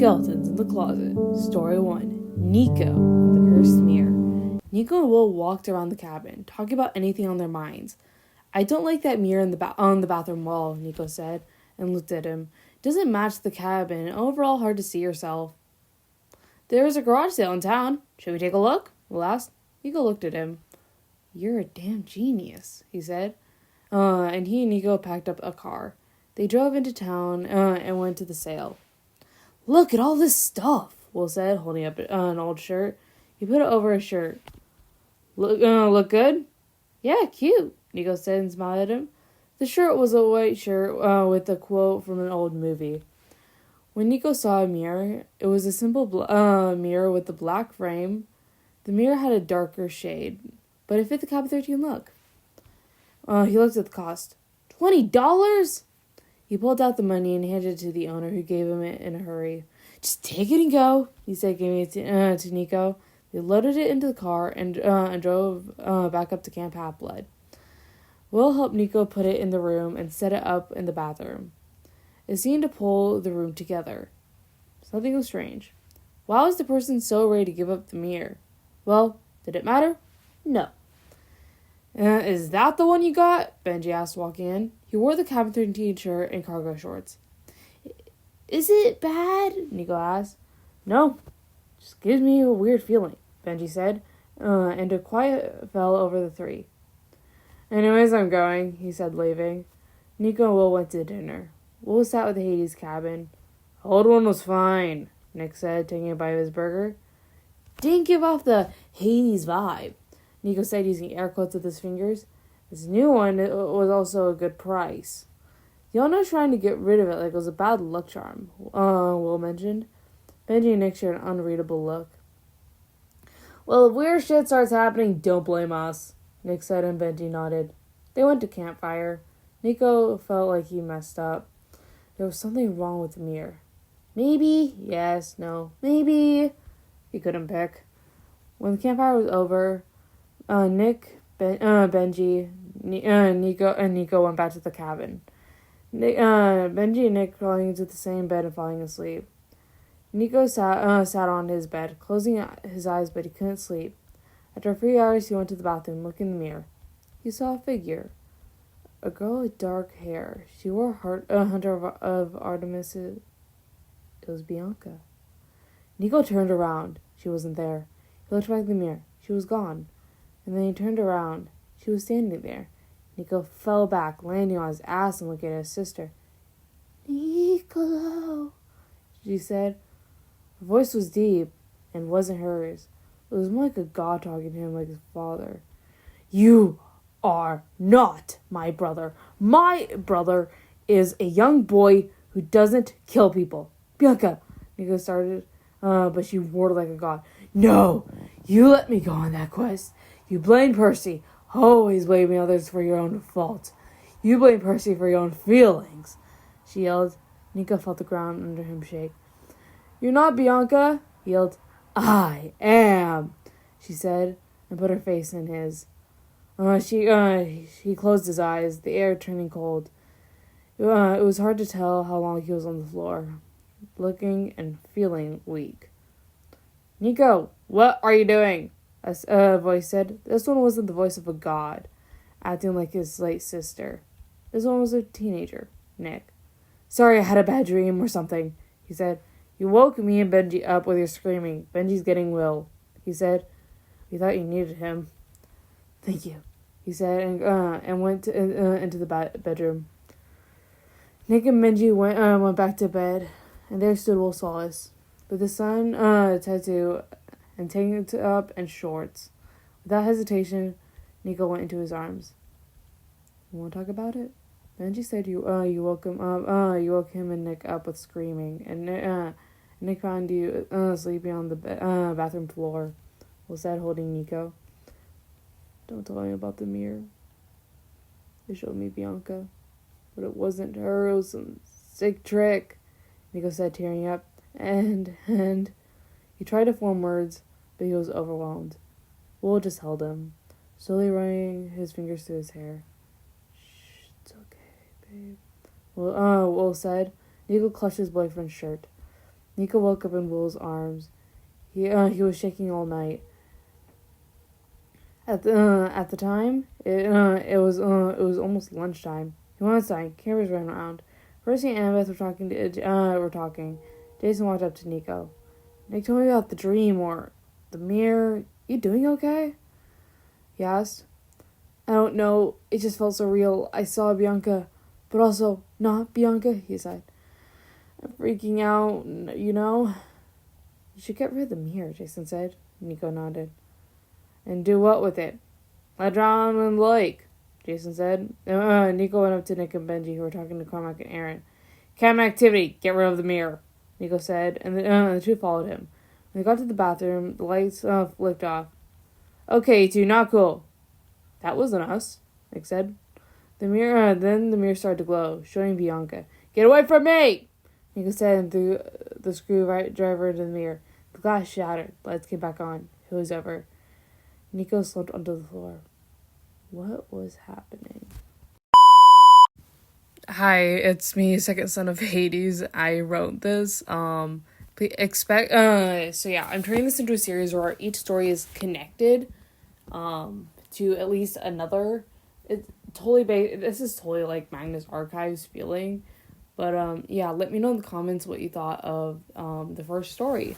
Skeletons in the Closet, Story 1, Nico, the Cursed Mirror. Nico and Will walked around the cabin, talking about anything on their minds. I don't like that mirror on the bathroom wall, Nico said, and looked at him. It doesn't match the cabin, and overall hard to see yourself. There is a garage sale in town. Should we take a look? Will asked. Nico looked at him. You're a damn genius, he said. And he and Nico packed up a car. They drove into town and went to the sale. Look at all this stuff, Will said, holding up an old shirt. He put it over his shirt. Look good? Yeah, cute, Nico said and smiled at him. The shirt was a white shirt with a quote from an old movie. When Nico saw a mirror, it was a simple mirror with a black frame. The mirror had a darker shade, but it fit the Cabin 13 look. He looked at the cost. $20? He pulled out the money and handed it to the owner, who gave him it in a hurry. Just take it and go, he said, giving it to Nico. They loaded it into the car and drove back up to Camp Half-Blood. Will helped Nico put it in the room and set it up in the bathroom. It seemed to pull the room together. Something was strange. Why was the person so ready to give up the mirror? Well, did it matter? No. Is that the one you got? Benji asked, walking in. He wore the Cabin 13 shirt and cargo shorts. Is it bad? Nico asked. No, just gives me a weird feeling, Benji said, and a quiet fell over the three. Anyways, I'm going, he said, leaving. Nico and Will went to dinner. Will sat with the Hades cabin. The old one was fine, Nick said, taking a bite of his burger. Didn't give off the Hades vibe, Nico said, using air quotes with his fingers. This new one was also a good price. The owner's trying to get rid of it like it was a bad luck charm, Will mentioned. Benji and Nick shared an unreadable look. Well, if weird shit starts happening, don't blame us, Nick said, and Benji nodded. They went to campfire. Nico felt like he messed up. There was something wrong with the mirror. Maybe, yes, no, maybe. He couldn't pick. When the campfire was over, Nick, Benji, Nico, and Nico went back to the cabin. Benji and Nick crawling into the same bed and falling asleep. Nico sat on his bed, closing his eyes, but he couldn't sleep. After 3 hours, he went to the bathroom, looked in the mirror. He saw a figure. A girl with dark hair. She wore a hunter of Artemis. It was Bianca. Nico turned around. She wasn't there. He looked back in the mirror. She was gone. And then he turned around. She was standing there. Nico fell back, landing on his ass and looking at his sister. Nico, she said. Her voice was deep and wasn't hers. It was more like a god talking to him like his father. You are not my brother. My brother is a young boy who doesn't kill people. Bianca, Nico started, but she roared like a god. No, you let me go on that quest. You blame Percy. Always blaming others for your own fault. You blame Percy for your own feelings, she yelled. Nico felt the ground under him shake. You're not Bianca, he yelled. I am, she said, and put her face in his. He closed his eyes, the air turning cold. It was hard to tell how long he was on the floor, looking and feeling weak. Nico, what are you doing? A voice said. This one wasn't the voice of a god, acting like his late sister. This one was a teenager, Nick. Sorry, I had a bad dream or something, he said. You woke me and Benji up with your screaming. Benji's getting Will, he said. We thought you needed him. Thank you, he said, and went into the bedroom. Nick and Benji went back to bed, and there stood Will Solace, with the sun tattoo and tanked up and shorts. Without hesitation, Nico went into his arms. You want to talk about it? Benji said you woke him up. You woke him and Nick up with screaming, and Nick found you sleeping on the bathroom floor. Will said, holding Nico. Don't tell me about the mirror. They showed me Bianca, but it wasn't her. It was some sick trick, Nico said, tearing up. And he tried to form words, but he was overwhelmed. Will just held him, slowly running his fingers through his hair. Shh, it's okay, babe. Will said. Nico clutched his boyfriend's shirt. Nico woke up in Will's arms. He was shaking all night. At the time, it was almost lunchtime. He went outside. Cameras ran around. Percy and Annabeth were talking. Jason walked up to Nico. Nick, told me about the dream or the mirror. You doing okay? He asked. I don't know. It just felt so real. I saw Bianca, but also not Bianca, he said. I'm freaking out, you know? You should get rid of the mirror, Jason said. Nico nodded. And do what with it? Let drown in the lake, Jason said. Nico went up to Nick and Benji, who were talking to Cormac and Aaron. Cabin activity, get rid of the mirror, Nico said, and the two followed him. When they got to the bathroom, the lights flicked off. Okay, you two, not cool. That wasn't us, Nick said. Then the mirror started to glow, showing Bianca. Get away from me! Nico said and threw the screwdriver into the mirror. The glass shattered. Lights came back on. It was over. Nico slumped onto the floor. What was happening? Hi, it's me, second son of Hades. I wrote this. Please expect. So yeah, I'm turning this into a series where each story is connected. To at least another. It's totally this is totally like Magnus Archives feeling. But yeah, let me know in the comments what you thought of the first story.